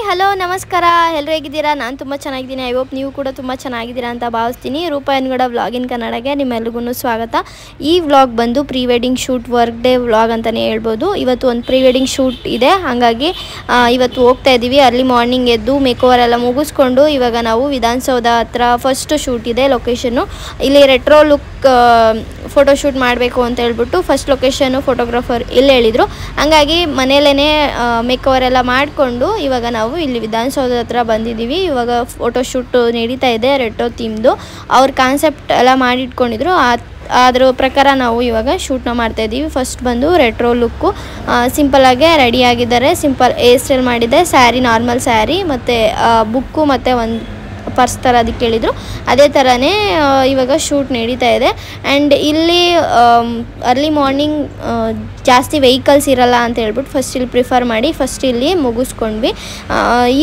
Hello ನಮಸ್ಕಾರ, ಎಲ್ಲರೂ ಹೇಗಿದ್ದೀರಾ? ನಾನು ತುಂಬ ಚೆನ್ನಾಗಿದ್ದೀನಿ. ಐ ಹೋಪ್ ನೀವು ಕೂಡ ತುಂಬ ಚೆನ್ನಾಗಿದ್ದೀರಾ ಅಂತ ಭಾವಿಸ್ತೀನಿ. ರೂಪಾ ಎನ್ಗೌಡ ವ್ಲಾಗ್ ಇನ್ ಕನ್ನಡಗೆ ನಿಮ್ಮೆಲ್ರಿಗೂ ಸ್ವಾಗತ. ಈ ವ್ಲಾಗ್ ಬಂದು pre wedding shoot work day vlog ಅಂತಲೇ ಹೇಳ್ಬೋದು. ಇವತ್ತು ಒಂದು ಪ್ರೀ ವೆಡ್ಡಿಂಗ್ ಶೂಟ್ ಇದೆ, ಹಾಗಾಗಿ ಇವತ್ತು ಹೋಗ್ತಾ ಇದ್ದೀವಿ. ಅರ್ಲಿ ಮಾರ್ನಿಂಗ್ ಎದ್ದು ಮೇಕೋವರ್ ಎಲ್ಲ ಮುಗಿಸ್ಕೊಂಡು ಇವಾಗ ನಾವು ವಿಧಾನಸೌಧ ಹತ್ರ ಫಸ್ಟ್ ಶೂಟ್ ಇದೆ ಲೊಕೇಶನ್ನು. ಇಲ್ಲಿ ರೆಟ್ರೋ ಲುಕ್ ಫೋಟೋಶೂಟ್ ಮಾಡಬೇಕು ಅಂತ ಹೇಳ್ಬಿಟ್ಟು ಫಸ್ಟ್ ಲೊಕೇಶನ್ನು ಫೋಟೋಗ್ರಾಫರ್ ಇಲ್ಲಿ ಹೇಳಿದರು. ಹಂಗಾಗಿ ಮನೆಯಲ್ಲೇ ಮೇಕೋವರ್ ಎಲ್ಲ ಮಾಡಿಕೊಂಡು ಇವಾಗ ನಾವು ಇಲ್ಲಿ ವಿಧಾನಸೌಧ ಹತ್ರ ಬಂದಿದ್ದೀವಿ. ಇವಾಗ ಫೋಟೋಶೂಟ್ ನಡೀತಾ ಇದೆ ರೆಟ್ರೋ ಥೀಮ್ದು. ಅವ್ರ ಕಾನ್ಸೆಪ್ಟ್ ಎಲ್ಲ ಮಾಡಿಟ್ಕೊಂಡಿದ್ರು, ಅದ್ರ ಪ್ರಕಾರ ನಾವು ಇವಾಗ ಶೂಟ್ನ ಮಾಡ್ತಾಯಿದ್ದೀವಿ. ಫಸ್ಟ್ ಬಂದು ರೆಟ್ರೋ ಲುಕ್ಕು ಸಿಂಪಲ್ಲಾಗೆ ರೆಡಿಯಾಗಿದ್ದಾರೆ. ಸಿಂಪಲ್ ಹೇರ್ ಸ್ಟೈಲ್ ಮಾಡಿದೆ, ಸ್ಯಾರಿ ನಾರ್ಮಲ್ ಸ್ಯಾರಿ ಮತ್ತು ಬುಕ್ಕು ಮತ್ತು ಒಂದು ಪರ್ಸ್ ಥರ ಅದಕ್ಕೆ ಹೇಳಿದರು. ಅದೇ ಥರನೇ ಇವಾಗ ಶೂಟ್ ನಡೀತಾ ಇದೆ. ಆ್ಯಂಡ್ ಇಲ್ಲಿ ಅರ್ಲಿ ಮಾರ್ನಿಂಗ್ ಜಾಸ್ತಿ ವೆಹಿಕಲ್ಸ್ ಇರಲ್ಲ ಅಂತ ಹೇಳ್ಬಿಟ್ಟು ಫಸ್ಟ್ ಇಲ್ಲಿ ಪ್ರಿಫರ್ ಮಾಡಿ ಫಸ್ಟ್ ಇಲ್ಲಿ ಮುಗಿಸ್ಕೊಂಡ್ವಿ.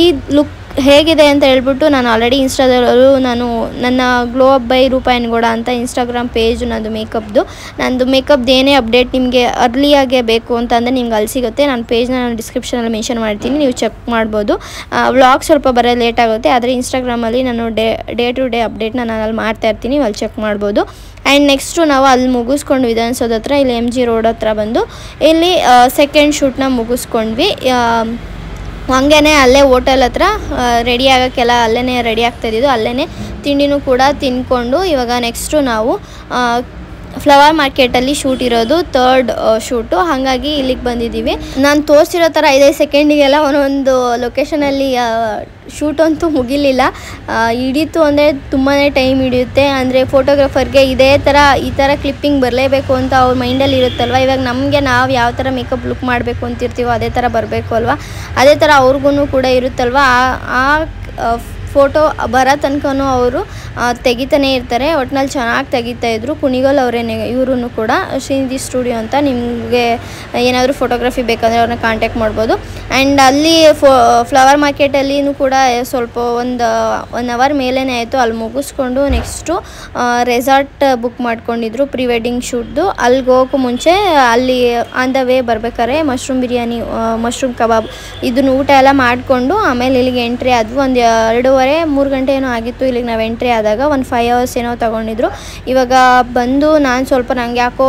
ಈ ಲುಕ್ ಹೇಗಿದೆ ಅಂತ ಹೇಳ್ಬಿಟ್ಟು ನಾನು ಆಲ್ರೆಡಿ ಇನ್ಸ್ಟಾದಲ್ಲೂ ನಾನು ನನ್ನ ಗ್ಲೋ ಅಪ್ ಬೈ ರೂಪಾ ಎನ್ಗೌಡ ಅಂತ ಇನ್ಸ್ಟಾಗ್ರಾಮ್ ಪೇಜ್ ನಂದು ಮೇಕಪ್ದು ಏನೇ ಅಪ್ಡೇಟ್ ನಿಮಗೆ ಅರ್ಲಿಯಾಗೆ ಬೇಕು ಅಂತಂದರೆ ನಿಮ್ಗೆ ಅಲ್ಲಿ ಸಿಗುತ್ತೆ. ನಾನು ಪೇಜ್ನ ನಾನು ಡಿಸ್ಕ್ರಿಪ್ಷನಲ್ಲಿ ಮೆನ್ಷನ್ ಮಾಡ್ತೀನಿ, ನೀವು ಚೆಕ್ ಮಾಡ್ಬೋದು. ವ್ಲಾಗ್ ಸ್ವಲ್ಪ ಬರೋದು ಲೇಟ್ ಆಗುತ್ತೆ, ಆದರೆ ಇನ್ಸ್ಟಾಗ್ರಾಮಲ್ಲಿ ನಾನು ಡೇ ಟು ಡೇ ಅಪ್ಡೇಟ್ನ ನಾನು ಅಲ್ಲಿ ಮಾಡ್ತಾಯಿರ್ತೀನಿ, ಅಲ್ಲಿ ಚೆಕ್ ಮಾಡ್ಬೋದು. ಆ್ಯಂಡ್ ನೆಕ್ಸ್ಟು ನಾವು ಅಲ್ಲಿ ಮುಗಿಸ್ಕೊಂಡು ವಿಧಾನಸೌಧ ಹತ್ರ ಇಲ್ಲಿ MG ರೋಡ್ ಹತ್ರ ಬಂದು ಇಲ್ಲಿ ಸೆಕೆಂಡ್ ಶೂಟ್ನ ಮುಗಿಸ್ಕೊಂಡ್ವಿ. ಹಂಗೇ ಅಲ್ಲೇ ಹೋಟೆಲ್ ಹತ್ರ ರೆಡಿ ಆಗೋಕ್ಕೆಲ್ಲ ಅಲ್ಲೇ ರೆಡಿ ಆಗ್ತಾಯಿದ್ದು, ಅಲ್ಲೇ ತಿಂಡಿನೂ ಕೂಡ ತಿಂದ್ಕೊಂಡು ಇವಾಗ ನೆಕ್ಸ್ಟು ನಾವು ಫ್ಲವರ್ ಮಾರ್ಕೆಟಲ್ಲಿ ಶೂಟ್ ಇರೋದು ಥರ್ಡ್ ಶೂಟು, ಹಾಗಾಗಿ ಇಲ್ಲಿಗೆ ಬಂದಿದ್ದೀವಿ. ನಾನು ತೋರಿಸಿರೋ ಥರ 5 ಸೆಕೆಂಡಿಗೆಲ್ಲ ಒಂದೊಂದು ಲೊಕೇಶನಲ್ಲಿ ಶೂಟ್ ಅಂತೂ ಮುಗಿಲಿಲ್ಲ. ಹಿಡೀತು ಅಂದರೆ ತುಂಬಾ ಟೈಮ್ ಹಿಡಿಯುತ್ತೆ. ಅಂದರೆ ಫೋಟೋಗ್ರಾಫರ್ಗೆ ಈ ಥರ ಕ್ಲಿಪ್ಪಿಂಗ್ ಬರಲೇಬೇಕು ಅಂತ ಅವ್ರ ಮೈಂಡಲ್ಲಿ ಇರುತ್ತಲ್ವ. ಇವಾಗ ನಮಗೆ ನಾವು ಯಾವ ಥರ ಮೇಕಪ್ ಲುಕ್ ಮಾಡಬೇಕು ಅಂತಿರ್ತೀವೋ ಅದೇ ಥರ ಬರಬೇಕು ಅಲ್ವಾ, ಅದೇ ಥರ ಅವ್ರಿಗೂ ಕೂಡ ಇರುತ್ತಲ್ವ. ಆ ಫೋಟೋ ಬರೋ ತನಕನೂ ಅವರು ತೆಗಿತಾನೆ ಇರ್ತಾರೆ. ಒಟ್ನಲ್ಲಿ ಚೆನ್ನಾಗಿ ತೆಗಿತಾಯಿದ್ರು. ಕುಣಿಗಲ್ ಅವರೇನೆ ಇವರು ಕೂಡ, ಶ್ರೀನಿಧಿ ಸ್ಟುಡಿಯೋ ಅಂತ. ನಿಮಗೆ ಏನಾದರೂ ಫೋಟೋಗ್ರಫಿ ಬೇಕಂದರೆ ಅವ್ರನ್ನ ಕಾಂಟ್ಯಾಕ್ಟ್ ಮಾಡ್ಬೋದು. ಆ್ಯಂಡ್ ಅಲ್ಲಿ ಫ್ಲವರ್ ಮಾರ್ಕೆಟಲ್ಲಿನೂ ಕೂಡ ಸ್ವಲ್ಪ ಒನ್ ಅವರ್ ಮೇಲೇ ಆಯಿತು. ಅಲ್ಲಿ ಮುಗಿಸ್ಕೊಂಡು ನೆಕ್ಸ್ಟು ರೆಸಾರ್ಟ್ ಬುಕ್ ಮಾಡ್ಕೊಂಡಿದ್ರು ಪ್ರೀ ವೆಡ್ಡಿಂಗ್ ಶೂಟ್ದು. ಅಲ್ಲಿಗೆ ಹೋಗೋಕ್ಕೂ ಮುಂಚೆ ಅಲ್ಲಿ ಆನ್ ದ ವೇ ಬರ್ಬೇಕಾದ್ರೆ ಮಶ್ರೂಮ್ ಬಿರಿಯಾನಿ, ಮಶ್ರೂಮ್ ಕಬಾಬ್ ಇದನ್ನು ಊಟ ಎಲ್ಲ ಮಾಡಿಕೊಂಡು ಆಮೇಲೆ ಇಲ್ಲಿಗೆ ಎಂಟ್ರಿ ಆದ್ವು. ಒಂದು 2:30-3 ಗಂಟೆ ಏನೋ ಆಗಿತ್ತು ಇಲ್ಲಿಗೆ ನಾವು ಎಂಟ್ರಿ ಆದಾಗ. ಒಂದು 5 hours ಏನೋ ತೊಗೊಂಡಿದ್ರು. ಇವಾಗ ಬಂದು ನಂಗೆ ಯಾಕೋ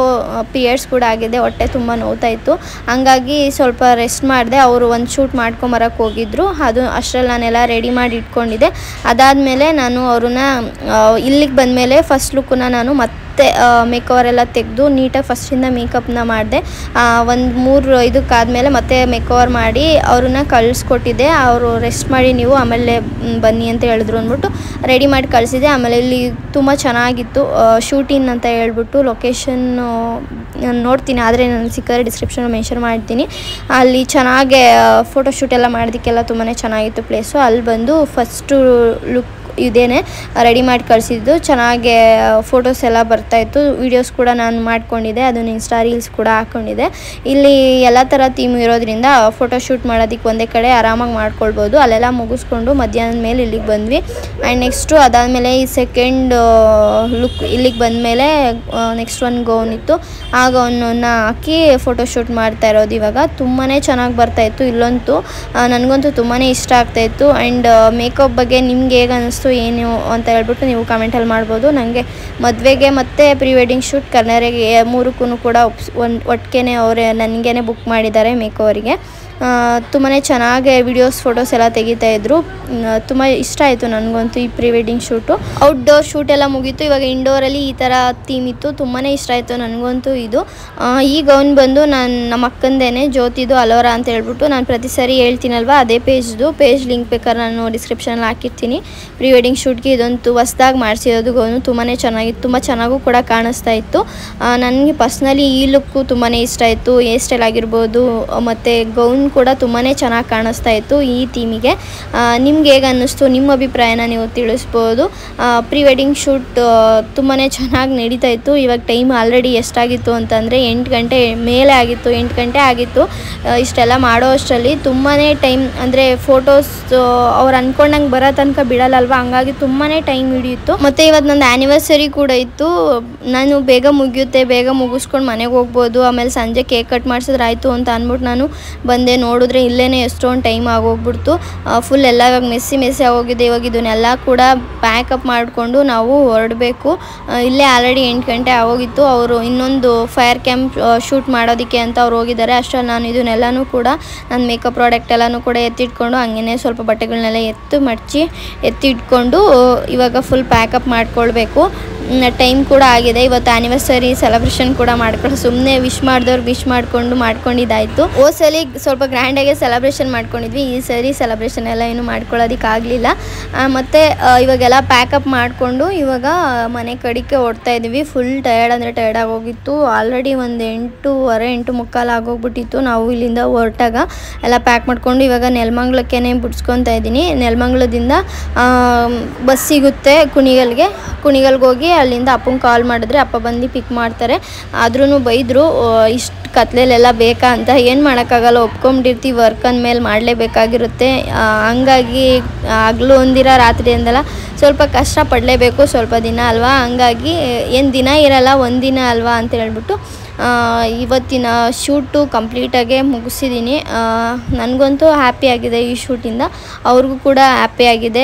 ಪೀರಿಯಡ್ಸ್ ಕೂಡ ಆಗಿದೆ, ಹೊಟ್ಟೆ ತುಂಬ ನೋವ್ತಾಯಿತ್ತು, ಹಂಗಾಗಿ ಸ್ವಲ್ಪ ರೆಸ್ಟ್ ಮಾಡಿದೆ. ಅವರು ಒಂದು ಶೂಟ್ ಮಾಡ್ಕೊಂಬರಕ್ಕೆ ಹೋಗಿದ್ರು, ಅದು ಅಷ್ಟರಲ್ಲಿ ನಾನೆಲ್ಲ ರೆಡಿ ಮಾಡಿ ಇಟ್ಕೊಂಡಿದ್ದೆ. ಅದಾದಮೇಲೆ ನಾನು ಅವ್ರನ್ನ ಇಲ್ಲಿಗೆ ಬಂದಮೇಲೆ ಫಸ್ಟ್ ಲುಕ್ಕನ್ನ ನಾನು ಮತ್ತೆ ಮೇಕವರ್ ಎಲ್ಲ ತೆಗೆದು ನೀಟಾಗಿ ಫಸ್ಟಿಂದ ಮೇಕಪ್ನ ಮಾಡಿದೆ. ಒಂದು 3-5 ಆದಮೇಲೆ ಮತ್ತೆ ಮೇಕವರ್ ಮಾಡಿ ಅವ್ರನ್ನ ಕಳಿಸ್ಕೊಟ್ಟಿದ್ದೆ. ಅವರು ರೆಸ್ಟ್ ಮಾಡಿ ನೀವು ಆಮೇಲೆ ಬನ್ನಿ ಅಂತ ಹೇಳಿದ್ರು ಅಂದ್ಬಿಟ್ಟು ರೆಡಿ ಮಾಡಿ ಕಳಿಸಿದೆ. ಆಮೇಲೆ ಇಲ್ಲಿ ತುಂಬ ಚೆನ್ನಾಗಿತ್ತು ಶೂಟಿಂಗ್ ಅಂತ ಹೇಳ್ಬಿಟ್ಟು. ಲೊಕೇಶನ್ನು ನಾನು ನೋಡ್ತೀನಿ, ಆದರೆ ನಾನು ಸಿಕ್ಕಿದ್ರೆ ಡಿಸ್ಕ್ರಿಪ್ಷನ್ ಮೆನ್ಷನ್ ಮಾಡ್ತೀನಿ. ಅಲ್ಲಿ ಚೆನ್ನಾಗೆ ಫೋಟೋಶೂಟ್ ಎಲ್ಲ ಮಾಡೋದಕ್ಕೆಲ್ಲ ತುಂಬಾ ಚೆನ್ನಾಗಿತ್ತು ಪ್ಲೇಸು. ಅಲ್ಲಿ ಬಂದು ಫಸ್ಟು ಲುಕ್ ಇದೇನೆ ರೆಡಿ ಮಾಡಿ ಕಳಿಸಿದ್ದು. ಚೆನ್ನಾಗೆ ಫೋಟೋಸ್ ಎಲ್ಲ ಬರ್ತಾಯಿತ್ತು. ವೀಡಿಯೋಸ್ ಕೂಡ ನಾನು ಮಾಡ್ಕೊಂಡಿದ್ದೆ, ಅದನ್ನು ಇನ್ಸ್ಟಾ ರೀಲ್ಸ್ ಕೂಡ ಹಾಕ್ಕೊಂಡಿದ್ದೆ. ಇಲ್ಲಿ ಎಲ್ಲ ಥರ ಥೀಮ್ ಇರೋದ್ರಿಂದ ಫೋಟೋಶೂಟ್ ಮಾಡೋದಕ್ಕೆ ಒಂದೇ ಕಡೆ ಆರಾಮಾಗಿ ಮಾಡ್ಕೊಳ್ಬೋದು. ಅಲ್ಲೆಲ್ಲ ಮುಗಿಸ್ಕೊಂಡು ಮಧ್ಯಾಹ್ನದ ಮೇಲೆ ಇಲ್ಲಿಗೆ ಬಂದ್ವಿ. ಆ್ಯಂಡ್ ನೆಕ್ಸ್ಟು ಅದಾದಮೇಲೆ ಈ ಸೆಕೆಂಡ್ ಲುಕ್ ಇಲ್ಲಿಗೆ ಬಂದಮೇಲೆ ನೆಕ್ಸ್ಟ್ ಒಂದು ಗೌನ್ ಇತ್ತು, ಆ ಗೌನನ್ನು ಹಾಕಿ ಫೋಟೋಶೂಟ್ ಮಾಡ್ತಾ ಇರೋದು. ಇವಾಗ ತುಂಬಾ ಚೆನ್ನಾಗಿ ಬರ್ತಾಯಿತ್ತು. ಇಲ್ಲಂತೂ ನನಗಂತೂ ತುಂಬಾ ಇಷ್ಟ ಆಗ್ತಾಯಿತ್ತು. ಆ್ಯಂಡ್ ಮೇಕಪ್ ಬಗ್ಗೆ ನಿಮ್ಗೆ ಹೇಗೆ ಅನ್ನಿಸ್ತು ಏನು ಅಂತ ಹೇಳ್ಬಿಟ್ಟು ನೀವು ಕಮೆಂಟಲ್ಲಿ ಮಾಡ್ಬೋದು. ನನಗೆ ಮದುವೆಗೆ ಮತ್ತು ಪ್ರೀ ವೆಡ್ಡಿಂಗ್ ಶೂಟ್ ಕನ್ನಡಗೆ 3ಕ್ಕೂ ಕೂಡ ಒಟ್ಟಿಗೆ ಅವರೇ ನನಗೇ ಬುಕ್ ಮಾಡಿದ್ದಾರೆ ಮೇಕೋವರಿಗೆ. ತುಂಬಾ ಚೆನ್ನಾಗಿ ವಿಡಿಯೋಸ್ ಫೋಟೋಸ್ ಎಲ್ಲ ತೆಗಿತಾಯಿದ್ರು. ತುಂಬ ಇಷ್ಟ ಆಯಿತು ನನಗಂತೂ ಈ pre wedding shoot. Outdoor shoot ಎಲ್ಲ ಮುಗೀತು. ಇವಾಗ ಇಂಡೋರಲ್ಲಿ ಈ ಥರ ಥೀಮ್ ಇತ್ತು, ತುಂಬಾ ಇಷ್ಟ ಆಯಿತು ನನಗಂತೂ ಇದು. ಈ ಗೌನ್ ಬಂದು ನಮ್ಮ ಅಕ್ಕಂದೇನೆ, ಜ್ಯೋತಿದು ಅಲೋರಾ ಅಂತ ಹೇಳ್ಬಿಟ್ಟು. ನಾನು ಪ್ರತಿ ಸರಿ ಹೇಳ್ತೀನಲ್ವ, ಅದೇ ಪೇಜ್ ಲಿಂಕ್ ಬೇಕಾದ್ರೆ ನಾನು ಡಿಸ್ಕ್ರಿಪ್ಷನಲ್ಲಿ ಹಾಕಿರ್ತೀನಿ. ಪ್ರೀ ವೆಡ್ಡಿಂಗ್ ಶೂಟ್ಗೆ ಇದಂತೂ ಹೊಸ್ದಾಗಿ ಮಾಡಿಸಿರೋದು ಗೌನು. ತುಂಬಾ ಚೆನ್ನಾಗಿತ್ತು, ತುಂಬ ಚೆನ್ನಾಗೂ ಕೂಡ ಕಾಣಿಸ್ತಾ ಇತ್ತು. ನನಗೆ ಪರ್ಸ್ನಲಿ ಈ ಲುಕ್ಕು ತುಂಬಾ ಇಷ್ಟ ಆಯಿತು. ಹೇರ್ ಸ್ಟೈಲ್ ಆಗಿರ್ಬೋದು ಮತ್ತು ಗೌನ್ ಕೂಡ ತುಂಬಾ ಚೆನ್ನಾಗಿ ಕಾಣಿಸ್ತಾ ಇತ್ತು ಈ ಥೀಮಿಗೆ. ನಿಮ್ಗೆ ಹೇಗೆ ಅನ್ನಿಸ್ತು, ನಿಮ್ಮ ಅಭಿಪ್ರಾಯನ ನೀವು ತಿಳಿಸ್ಬೋದು. ಪ್ರೀ ವೆಡ್ಡಿಂಗ್ ಶೂಟ್ ತುಂಬಾ ಚೆನ್ನಾಗಿ ನಡೀತಾ ಇತ್ತು. ಇವಾಗ ಟೈಮ್ ಆಲ್ರೆಡಿ ಎಷ್ಟಾಗಿತ್ತು ಅಂತಂದರೆ 8 ಗಂಟೆ ಮೇಲೆ ಆಗಿತ್ತು, 8 ಗಂಟೆ ಆಗಿತ್ತು. ಇಷ್ಟೆಲ್ಲ ಮಾಡೋ ಅಷ್ಟರಲ್ಲಿ ತುಂಬಾ ಟೈಮ್, ಅಂದರೆ ಫೋಟೋಸ್ ಅವ್ರು ಅಂದ್ಕೊಂಡಂಗೆ ಬರೋ ತನಕ ಬಿಡಲ್ಲಲ್ವ, ಹಂಗಾಗಿ ತುಂಬಾ ಟೈಮ್ ಹಿಡಿಯಿತ್ತು. ಮತ್ತು ಇವತ್ತು ನಂದು ಆ್ಯನಿವರ್ಸರಿ ಕೂಡ ಇತ್ತು. ನಾನು ಬೇಗ ಮುಗಿಸ್ಕೊಂಡು ಮನೆಗೆ ಹೋಗ್ಬೋದು, ಆಮೇಲೆ ಸಂಜೆ ಕೇಕ್ ಕಟ್ ಮಾಡಿಸಿದ್ರೆ ಆಯಿತು ಅಂತ ಅಂದ್ಬಿಟ್ಟು ನಾನು ಬಂದೆ. ನೋಡಿದ್ರೆ ಇಲ್ಲೇ ಎಷ್ಟೊಂದು ಟೈಮ್ ಆಗೋಗ್ಬಿಡ್ತು. ಫುಲ್ ಎಲ್ಲ ಇವಾಗ ಮೆಸ್ಸಿ ಆಗೋಗಿದೆ. ಇವಾಗ ಇದನ್ನೆಲ್ಲ ಕೂಡ ಪ್ಯಾಕಪ್ ಮಾಡಿಕೊಂಡು ನಾವು ಹೊರಡಬೇಕು. ಇಲ್ಲೇ ಆಲ್ರೆಡಿ 8 ಗಂಟೆ ಆಗೋಗಿತ್ತು. ಅವರು ಇನ್ನೊಂದು ಫೈರ್ ಕ್ಯಾಂಪ್ ಶೂಟ್ ಮಾಡೋದಕ್ಕೆ ಅಂತ ಅವ್ರು ಹೋಗಿದ್ದಾರೆ. ಅಷ್ಟರಲ್ಲಿ ನಾನು ಇದನ್ನೆಲ್ಲನೂ ಕೂಡ ನನ್ನ ಮೇಕಪ್ ಪ್ರಾಡಕ್ಟ್ ಎಲ್ಲನೂ ಕೂಡ ಎತ್ತಿಟ್ಕೊಂಡು ಹಂಗೇ ಸ್ವಲ್ಪ ಬಟ್ಟೆಗಳನ್ನೆಲ್ಲ ಎತ್ತಿಟ್ಕೊಂಡು ಇವಾಗ ಫುಲ್ ಪ್ಯಾಕಪ್ ಮಾಡ್ಕೊಳ್ಬೇಕು. ಟೈಮ್ ಕೂಡ ಆಗಿದೆ. ಇವತ್ತು ಆ್ಯನಿವರ್ಸರಿ ಸೆಲೆಬ್ರೇಷನ್ ಕೂಡ ಸುಮ್ಮನೆ ವಿಶ್ ಮಾಡ್ಕೊಂಡಿದ್ದಾಯಿತು. ಸಲ ಸ್ವಲ್ಪ ಗ್ರ್ಯಾಂಡಾಗಿ ಸೆಲೆಬ್ರೇಷನ್ ಮಾಡ್ಕೊಂಡಿದ್ವಿ. ಈ ಸರಿ ಸೆಲೆಬ್ರೇಷನ್ ಎಲ್ಲ ಏನು ಮಾಡ್ಕೊಳ್ಳೋದಕ್ಕಾಗಲಿಲ್ಲ. ಮತ್ತು ಇವಾಗೆಲ್ಲ ಪ್ಯಾಕಪ್ ಮಾಡಿಕೊಂಡು ಇವಾಗ ಮನೆ ಕಡೆಗೆ ಓಡ್ತಾ ಇದ್ದೀವಿ. ಫುಲ್ ಟಯರ್ಡ್ ಆಗೋಗಿತ್ತು. ಆಲ್ರೆಡಿ ಒಂದು 8:15 ಆಗೋಗ್ಬಿಟ್ಟಿತ್ತು ನಾವು ಇಲ್ಲಿಂದ ಹೊರಟಾಗ. ಎಲ್ಲ ಪ್ಯಾಕ್ ಮಾಡಿಕೊಂಡು ಇವಾಗ ನೆಲಮಂಗ್ಲಕ್ಕೆ ಬಿಡ್ಸ್ಕೊತಾ ಇದ್ದೀನಿ. ನೆಲಮಂಗ್ಲದಿಂದ ಬಸ್ ಸಿಗುತ್ತೆ ಕುಣಿಗಲ್ಗೆ ಹೋಗಿ ಅಲ್ಲಿಂದ ಅಪ್ಪಂಗೆ ಕಾಲ್ ಮಾಡಿದ್ರೆ ಅಪ್ಪ ಬಂದು ಪಿಕ್ ಮಾಡ್ತಾರೆ. ಆದ್ರೂ ಬೈದರು, ಇಷ್ಟು ಕತ್ಲೆಲೆಲ್ಲ ಬೇಕಾ ಅಂತ. ಏನು ಮಾಡೋಕ್ಕಾಗಲ್ಲ, ಒಪ್ಕೊಂಡಿರ್ತೀವಿ, ವರ್ಕ್ ಅಂದಮೇಲೆ ಮಾಡಲೇಬೇಕಾಗಿರುತ್ತೆ. ಹಂಗಾಗಿ ಹಗಲು ಒಂದಿರ ರಾತ್ರಿ ಅಂದಲ್ಲ ಸ್ವಲ್ಪ ಕಷ್ಟ ಪಡಲೇಬೇಕು, ಸ್ವಲ್ಪ ದಿನ ಅಲ್ವಾ. ಹಂಗಾಗಿ ಏನು ದಿನ ಇರಲ್ಲ, ಒಂದಿನ ಅಲ್ವಾ ಅಂತ ಹೇಳ್ಬಿಟ್ಟು ಇವತ್ತಿನ ಶೂಟು ಕಂಪ್ಲೀಟಾಗೆ ಮುಗಿಸಿದ್ದೀನಿ. ನನಗಂತೂ ಹ್ಯಾಪಿ ಆಗಿದೆ ಈ ಶೂಟಿಂದ, ಅವ್ರಿಗೂ ಕೂಡ ಹ್ಯಾಪಿ ಆಗಿದೆ.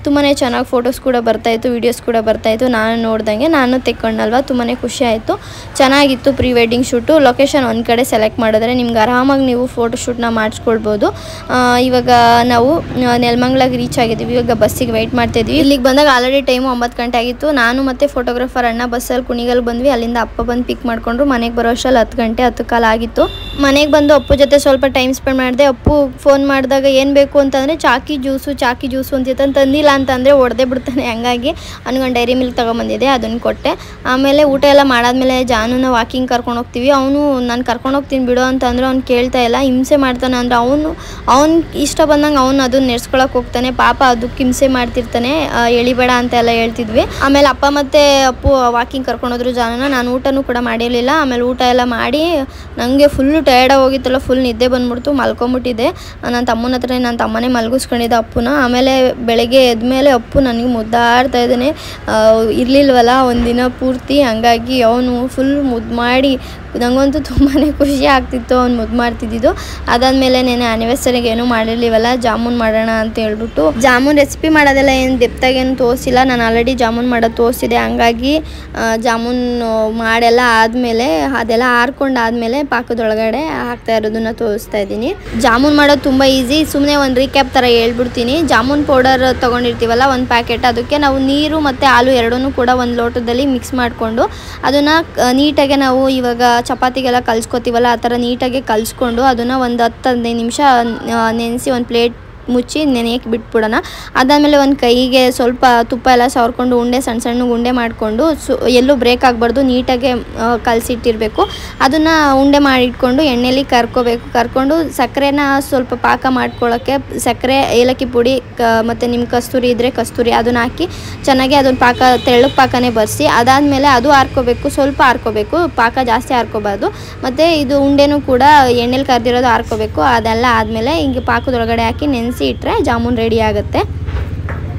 ತುಂಬಾ ಚೆನ್ನಾಗಿ ಫೋಟೋಸ್ ಕೂಡ ಬರ್ತಾಯಿತ್ತು, ವೀಡಿಯೋಸ್ ಕೂಡ ಬರ್ತಾಯಿತ್ತು. ನಾನು ನೋಡ್ದಂಗೆ ನಾನು ತೆಕ್ಕೊಂಡಲ್ವ, ತುಂಬಾ ಖುಷಿ ಆಯಿತು. ಚೆನ್ನಾಗಿತ್ತು ಪ್ರೀ ವೆಡ್ಡಿಂಗ್ ಶೂಟು. ಲೊಕೇಶನ್ ಒಂದು ಕಡೆ ಸೆಲೆಕ್ಟ್ ಮಾಡಿದ್ರೆ ನಿಮ್ಗೆ ಆರಾಮಾಗಿ ನೀವು ಫೋಟೋಶೂಟ್ನ ಮಾಡಿಸ್ಕೊಳ್ಬೋದು. ಇವಾಗ ನಾವು ನೆಲಮಂಗ್ಲಗೆ ರೀಚ್ ಆಗಿದ್ದೀವಿ. ಇವಾಗ ಬಸ್ಸಿಗೆ ವೆಯ್ಟ್ ಮಾಡ್ತಾಯಿದ್ವಿ. ಇಲ್ಲಿಗೆ ಬಂದಾಗ ಆಲ್ರೆಡಿ ಟೈಮು 9 ಗಂಟೆ ಆಗಿತ್ತು. ನಾನು ಮತ್ತು ಫೋಟೋಗ್ರಾಫರ್ ಅಣ್ಣ ಬಸ್ಸಲ್ಲಿ ಕುಣಿಗಲ್ಗೆ ಬಂದ್ವಿ. ಅಲ್ಲಿಂದ ಅಪ್ಪ ಬಂದು ಪಿಕ್ ಮಾಡಿಕೊಂಡ್ರು. ಮನೆಗೆ ಬರೋ ಅಷ್ಟರಲ್ಲಿ 10 ಗಂಟೆ 10 ಆಗಿತ್ತು. ಮನೆಗೆ ಬಂದು ಅಪ್ಪು ಜೊತೆ ಸ್ವಲ್ಪ ಟೈಮ್ ಸ್ಪೆಂಡ್ ಮಾಡಿದೆ. ಅಪ್ಪು ಫೋನ್ ಮಾಡಿದಾಗ ಏನು ಬೇಕು ಅಂತಂದರೆ ಚಾಕಿ ಜ್ಯೂಸು ಅಂತ ತಂದಿಲ್ಲ ಅಂತಂದರೆ ಹೊಡೆದೇ ಬಿಡ್ತಾನೆ. ಹಂಗಾಗಿ ಅವ್ನಿಗೊಂದು ಡೈರಿ ಮಿಲ್ಕ್ ತೊಗೊಂಬಂದಿದೆ, ಅದನ್ನು ಕೊಟ್ಟೆ. ಆಮೇಲೆ ಊಟ ಎಲ್ಲ ಮಾಡಾದ್ಮೇಲೆ ಜಾನುನ ವಾಕಿಂಗ್ ಕರ್ಕೊಂಡು ಹೋಗ್ತೀವಿ. ಅವನು ನಾನು ಕರ್ಕೊಂಡು ಹೋಗ್ತೀನಿ ಬಿಡು ಅಂತಂದರೆ ಅವ್ನು ಕೇಳ್ತಾ ಇಲ್ಲ, ಹಿಂಸೆ ಮಾಡ್ತಾನೆ. ಅಂದರೆ ಅವ್ನು ಇಷ್ಟ ಬಂದಂಗೆ ಅವ್ನು ಅದನ್ನ ನೆಡ್ಸ್ಕೊಳಕ್ಕೆ ಹೋಗ್ತಾನೆ. ಪಾಪ ಅದಕ್ಕೆ ಹಿಂಸೆ ಮಾಡ್ತಿರ್ತಾನೆ, ಎಳಿಬೇಡ ಅಂತ ಎಲ್ಲ ಹೇಳ್ತಿದ್ವಿ. ಆಮೇಲೆ ಅಪ್ಪ ಮತ್ತು ಅಪ್ಪು ವಾಕಿಂಗ್ ಕರ್ಕೊಂಡೋದ್ರು ಜಾನುನ. ನಾನು ಊಟನೂ ಕೂಡ ಮಾಡಿರಲಿಲ್ಲ. ಆಮೇಲೆ ಊಟ ಎಲ್ಲ ಮಾಡಿ ನನಗೆ ಫುಲ್ಲು ಟಯರ್ಡಾಗಿ ಹೋಗಿತ್ತಲ್ಲ, ಫುಲ್ ನಿದ್ದೆ ಬಂದ್ಬಿಡ್ತು, ಮಲ್ಕೊಂಬಿಟ್ಟಿದ್ದೆ. ನನ್ನ ತಮ್ಮನೇ ಮಲಗಿಸ್ಕೊಂಡಿದ್ದೆ ಅಪ್ಪುನ. ಆಮೇಲೆ ಬೆಳಗ್ಗೆ ಎದ್ಮೇಲೆ ಅಪ್ಪು ನನಗೆ ಮುದ್ದಾಡ್ತಾ ಇದ್ದಾನೆ. ಇರಲಿಲ್ವಲ್ಲ ಒಂದಿನ ಪೂರ್ತಿ, ಹಂಗಾಗಿ ಅವನು ಫುಲ್ ಮುದ್ದು ಮಾಡಿ ನನಗಂತೂ ತುಂಬಾ ಖುಷಿ ಆಗ್ತಿತ್ತು ಅವ್ನು ಮುದ್ದು ಮಾಡ್ತಿದ್ದಿದ್ದು. ಅದಾದಮೇಲೆ ನಾನು ಆ್ಯನಿವರ್ಸರಿಗೆ ಏನೂ ಮಾಡಿರಲಿವಲ್ಲ, ಜಾಮೂನ್ ಮಾಡೋಣ ಅಂತ ಹೇಳ್ಬಿಟ್ಟು ಜಾಮೂನ್ ರೆಸಿಪಿ ಮಾಡೋದೆಲ್ಲ ಏನು ಡೆಪ್ತಾಗೇನು ತೋರಿಸಿಲ್ಲ. ನಾನು ಆಲ್ರೆಡಿ ಜಾಮೂನ್ ಮಾಡೋದು ತೋರಿಸಿದೆ. ಹಂಗಾಗಿ ಜಾಮೂನ್ ಮಾಡೆಲ್ಲ ಆದಮೇಲೆ ಅದೆಲ್ಲ ಆದ್ಮೇಲೆ ಪಾಕದೊಳಗಡೆ ಹಾಕ್ತಾ ಇರೋದನ್ನ ತೋರಿಸ್ತಾ ಇದ್ದೀನಿ. ಜಾಮೂನ್ ಮಾಡೋದು ತುಂಬ ಈಸಿ. ಸುಮ್ಮನೆ ಒಂದು ರೀಕ್ಯಾಪ್ ಥರ ಹೇಳ್ಬಿಡ್ತೀನಿ. ಜಾಮೂನ್ ಪೌಡರ್ ತೊಗೊಂಡಿರ್ತೀವಲ್ಲ ಒಂದು ಪ್ಯಾಕೆಟ್, ಅದಕ್ಕೆ ನಾವು ನೀರು ಮತ್ತು ಹಾಲು ಎರಡನ್ನೂ ಕೂಡ ಒಂದು ಲೋಟದಲ್ಲಿ ಮಿಕ್ಸ್ ಮಾಡಿಕೊಂಡು ಅದನ್ನು ನೀಟಾಗಿ ನಾವು ಇವಾಗ ಚಪಾತಿಗೆಲ್ಲ ಕಲಿಸ್ಕೊತೀವಲ್ಲ ಆ ಥರ ನೀಟಾಗಿ ಕಲಿಸ್ಕೊಂಡು ಅದನ್ನು ಒಂದು 10-15 ನಿಮಿಷ ನೆನೆಸಿ ಒಂದು ಪ್ಲೇಟ್ ಮುಚ್ಚಿ ನೆನೆಯಕ್ಕೆ ಬಿಟ್ಬಿಡೋಣ. ಅದಾದಮೇಲೆ ಒಂದು ಕೈಗೆ ಸ್ವಲ್ಪ ತುಪ್ಪ ಎಲ್ಲ ಸವರ್ಕೊಂಡು ಸಣ್ಣ ಉಂಡೆ ಮಾಡಿಕೊಂಡು ಎಲ್ಲೂ ಬ್ರೇಕ್ ಆಗಬಾರ್ದು, ನೀಟಾಗೆ ಕಲಸಿಟ್ಟಿರಬೇಕು. ಅದನ್ನು ಉಂಡೆ ಮಾಡಿಟ್ಕೊಂಡು ಎಣ್ಣೆಯಲ್ಲಿ ಕರ್ಕೊಂಡು ಸಕ್ಕರೆನ ಸ್ವಲ್ಪ ಪಾಕ ಮಾಡ್ಕೊಳ್ಳೋಕ್ಕೆ ಸಕ್ಕರೆ, ಏಲಕ್ಕಿ ಪುಡಿ ಮತ್ತು ನಿಮ್ಮ ಕಸ್ತೂರಿ ಇದ್ದರೆ ಕಸ್ತೂರಿ ಅದನ್ನು ಹಾಕಿ ಚೆನ್ನಾಗಿ ಅದೊಂದು ತೆಳ್ಳಗೆ ಪಾಕನೇ ಬರೆಸಿ ಅದಾದಮೇಲೆ ಅದು ಸ್ವಲ್ಪ ಹಾರ್ಕೋಬೇಕು, ಪಾಕ ಜಾಸ್ತಿ ಹಾರ್ಕೋಬಾರ್ದು. ಮತ್ತು ಇದು ಉಂಡೆನೂ ಕೂಡ ಎಣ್ಣೆಲಿ ಕರ್ದಿರೋದು ಹಾರ್ಕೋಬೇಕು. ಅದೆಲ್ಲ ಆದಮೇಲೆ ಹಿಂಗೆ ಪಾಕದೊಳಗಡೆ ಹಾಕಿ ನೆನೆಸಿ ಇಟ್ಟರೆ ಜಾಮೂನ್ ರೆಡಿ ಆಗುತ್ತೆ.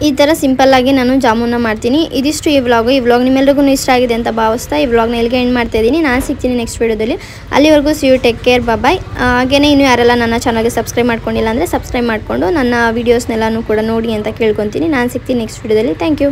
ಈ ಥರ ಸಿಂಪಲ್ಲಾಗಿ ನಾನು ಜಾಮೂನ ಮಾಡ್ತೀನಿ. ಇದಿಷ್ಟು ಈ ವ್ಲಾಗ್ ನಿಮ್ಮೆಲ್ಲರಿಗೂ ಇಷ್ಟ ಆಗಿದೆ ಅಂತ ಭಾವಿಸ್ತಾ ಈ ವ್ಲಾಗ್ನ ಎಲ್ಲಿಗೆ ಎಂಡ್ ಮಾಡ್ತಾ ಇದ್ದೀನಿ. ನಾನು ಸಿಗ್ತೀನಿ ನೆಕ್ಸ್ಟ್ ವೀಡಿಯೋದಲ್ಲಿ. ಅಲ್ಲಿವರೆಗೂ ಸಿ ಯು, ಟೇಕ್ ಕೇರ್, ಬಾಯ್. ಹಾಗೆಯೇ ಇನ್ನೂ ಯಾರೆಲ್ಲ ನನ್ನ ಚಾನಲ್ಗೆ ಸಬ್ಸ್ಕ್ರೈಬ್ ಮಾಡ್ಕೊಂಡಿಲ್ಲ ಅಂದರೆ ಸಬ್ಸ್ಕ್ರೈಬ್ ಮಾಡಿಕೊಂಡು ನನ್ನ ವೀಡಿಯೋಸ್ನೆಲ್ಲನೂ ಕೂಡ ನೋಡಿ ಅಂತ ಕೇಳ್ಕೊತೀನಿ. ನಾನು ಸಿಗ್ತೀನಿ ನೆಕ್ಸ್ಟ್ ವೀಡಿಯೋದಲ್ಲಿ. Thank you.